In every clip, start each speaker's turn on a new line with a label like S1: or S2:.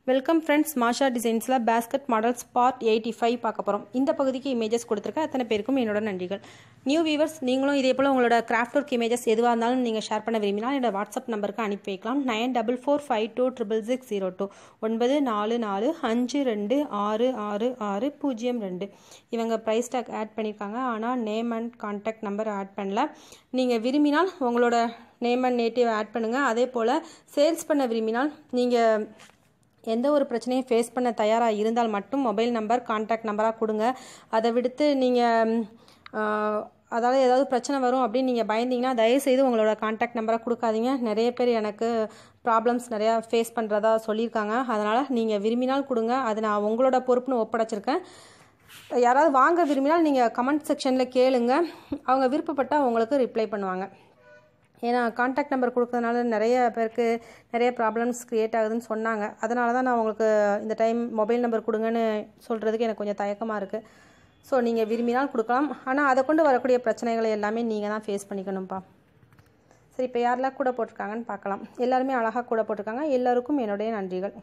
S1: Welcome friends, மாஷா டிசைன்ஸில் basket models part 85 பார்க்க போகிறோம். இந்த பகுதிக்கு இமேஜஸ் கொடுத்துருக்க அத்தனை பேருக்கும் என்னோட நன்றிகள். நியூ வியூவர்ஸ், நீங்களும் இதே போல் உங்களோட கிராஃப்ட் ஒர்க் இமேஜஸ் எதுவாக இருந்தாலும் நீங்கள் ஷேர் பண்ண விரும்பினால் என்னோட வாட்ஸ்அப் நம்பருக்கு அனுப்பி வைக்கலாம். 9445266602 9445266602. இவங்க ப்ரைஸ் டேக் ஆட் பண்ணியிருக்காங்க, ஆனால் name and contact number add பண்ணல. நீங்கள் விரும்பினால் உங்களோட நேம் அண்ட் நேட்டிவ் ஆட் பண்ணுங்கள். அதே போல் சேல்ஸ் பண்ண விரும்பினால் நீங்கள் எந்த ஒரு பிரச்சனையும் ஃபேஸ் பண்ண தயாராக இருந்தால் மட்டும் மொபைல் நம்பர் கான்டாக்ட் நம்பராக கொடுங்க. அதை விடுத்து நீங்கள் அதாவது ஏதாவது பிரச்சனை வரும் அப்படின்னு நீங்கள் பயந்தீங்கன்னா தயவுசெய்து உங்களோட கான்டாக்ட் நம்பராக கொடுக்காதீங்க. நிறைய பேர் எனக்கு ப்ராப்ளம்ஸ் நிறையா ஃபேஸ் பண்ணுறதா சொல்லியிருக்காங்க. அதனால் நீங்கள் விரும்பினால் கொடுங்க, அது நான் உங்களோட பொறுப்புன்னு ஒப்படைச்சிருக்கேன். யாராவது வாங்க விரும்பினால் நீங்கள் கமெண்ட் செக்ஷனில் கேளுங்க, அவங்க விருப்பப்பட்டால் உங்களுக்கு ரிப்ளை பண்ணுவாங்க. ஏன்னா கான்டாக்ட் நம்பர் கொடுக்கறதுனால நிறைய பேருக்கு நிறைய ப்ராப்ளம்ஸ் க்ரியேட் ஆகுதுன்னு சொன்னாங்க. அதனால தான் நான் உங்களுக்கு இந்த டைம் மொபைல் நம்பர் கொடுங்கன்னு சொல்கிறதுக்கு எனக்கு கொஞ்சம் தயக்கமாக இருக்குது. ஸோ நீங்கள் விரும்பினால் கொடுக்கலாம், ஆனால் அதை கொண்டு வரக்கூடிய பிரச்சனைகளை எல்லாமே நீங்கள் தான் ஃபேஸ் பண்ணிக்கணும்ப்பா. சரி, இப்போ யாரெல்லாம் கூட போட்டிருக்காங்கன்னு பார்க்கலாம். எல்லாருமே அழகாக கூட போட்டிருக்காங்க. எல்லோருக்கும் என்னுடைய நன்றிகள்.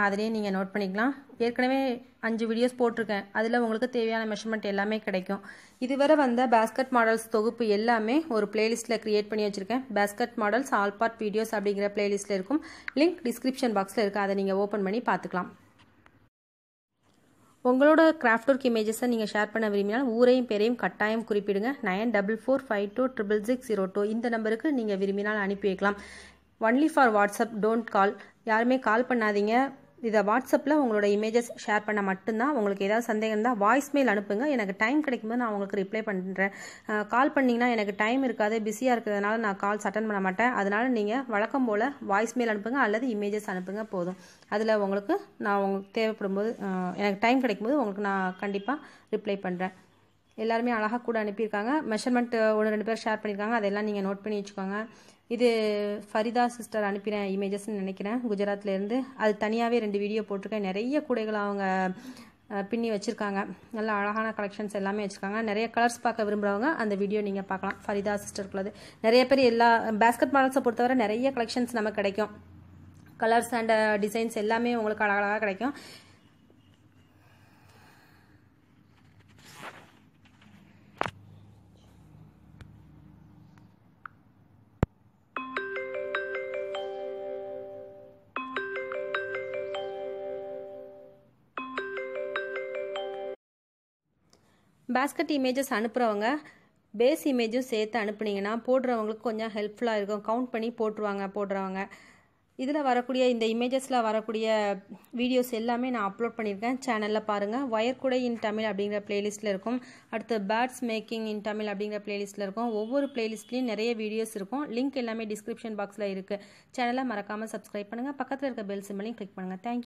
S1: அதிலேயே நீங்கள் நோட் பண்ணிக்கலாம். ஏற்கனவே 5 வீடியோஸ் போட்டிருக்கேன். அதில் உங்களுக்கு தேவையான மெஷர்மெண்ட் எல்லாமே கிடைக்கும். இதுவரை வந்த பேஸ்கட் மாடல்ஸ் தொகுப்பு எல்லாமே ஒரு பிளேலிஸ்ட்டில் க்ரியேட் பண்ணி வச்சுருக்கேன். Basket models all part videos அப்படிங்கிற பிளேலிஸ்ட்டில் இருக்கும். லிங்க் டிஸ்கிரிப்ஷன் பாக்ஸில் இருக்குது. அதை நீங்கள் ஓப்பன் பண்ணி பார்த்துக்கலாம். உங்களோட கிராஃப்ட் ஒர்க் இமேஜஸை நீங்கள் ஷேர் பண்ண விரும்பினால் ஊரையும் பேரையும் கட்டாயம் குறிப்பிடுங்க. 9445266602 இந்த நம்பருக்கு நீங்கள் விரும்பினால் அனுப்பி வைக்கலாம். Only for WhatsApp, don't call. யாருமே கால் பண்ணாதீங்க. இதை வாட்ஸ்அப்பில் உங்களோட இமேஜஸ் ஷேர் பண்ண மட்டும்தான். உங்களுக்கு ஏதாவது சந்தேகம் இருந்தால் வாய்ஸ் மெயில் அனுப்புங்க. எனக்கு டைம் கிடைக்கும்போது நான் உங்களுக்கு ரிப்ளை பண்ணுறேன். கால் பண்ணிங்கன்னா எனக்கு டைம் இருக்காது, பிஸியாக இருக்கிறதுனால நான் கால்ஸ் அட்டன் பண்ண மாட்டேன். அதனால் நீங்கள் வழக்கம் போல் வாய்ஸ் மெயில் அனுப்புங்க அல்லது இமேஜஸ் அனுப்புங்க போதும். அதில் உங்களுக்கு உங்களுக்கு தேவைப்படும் போது எனக்கு டைம் கிடைக்கும்போது உங்களுக்கு நான் கண்டிப்பாக ரிப்ளை பண்ணுறேன். எல்லாருமே அழகாக கூட அனுப்பியிருக்காங்க. மெஷர்மெண்ட் 1-2 பேர் ஷேர் பண்ணியிருக்காங்க. அதெல்லாம் நீங்கள் நோட் பண்ணி வச்சுக்கோங்க. இது ஃபரிதா சிஸ்டர் அனுப்பின இமேஜஸ்ன்னு நினைக்கிறேன், குஜராத்லேருந்து. அது தனியாகவே 2 வீடியோ போட்டிருக்கேன். நிறைய கூடைகளை அவங்க பின்னி வச்சுருக்காங்க. நல்ல அழகான கலெக்ஷன்ஸ் எல்லாமே வச்சுருக்காங்க. நிறைய கலர்ஸ் பார்க்க விரும்புகிறவங்க அந்த வீடியோ நீங்கள் பார்க்கலாம். ஃபரிதா சிஸ்டருக்குள்ளது நிறைய பேர் எல்லா பேஸ்கட் மாடல்ஸை பொறுத்தவரை நிறைய கலெக்ஷன்ஸ் நமக்கு கிடைக்கும். கலர்ஸ் அண்ட் டிசைன்ஸ் எல்லாமே உங்களுக்கு அழகாக கிடைக்கும். பேஸ்கட் இமேஜஸ் அனுப்புகிறவங்க பேஸ் இமேஜும் சேர்த்து அனுப்புனீங்கன்னா போடுறவங்களுக்கு கொஞ்சம் ஹெல்ப்ஃபுல்லாக இருக்கும். கவுண்ட் பண்ணி போடுறவங்க. இதில் வரக்கூடிய இந்த இமேஜஸில் வரக்கூடிய வீடியோஸ் எல்லாமே நான் அப்லோட் பண்ணியிருக்கேன். சேனலில் பாருங்கள். ஒயர் கூடை இன் தமிழ் அப்படிங்கிற பிளேலிஸ்ட்டில் இருக்கும். அடுத்து பேர்ட்ஸ் மேக்கிங் இன் தமிழ் அப்படிங்கிற பிளேலிஸ்ட்டில் இருக்கும். ஒவ்வொரு பிளேலிஸ்ட்லேயும் நிறைய வீடியோஸ் இருக்கும். லிங்க் எல்லாமே டிஸ்கிரிப்ஷன் பாக்ஸில் இருக்குது. சேனலை மறக்காமல் சப்ஸ்கிரைப் பண்ணுங்கள். பக்கத்தில் இருக்க பெல் சிம்பலையும் கிளிக் பண்ணுங்கள். தேங்க்யூ.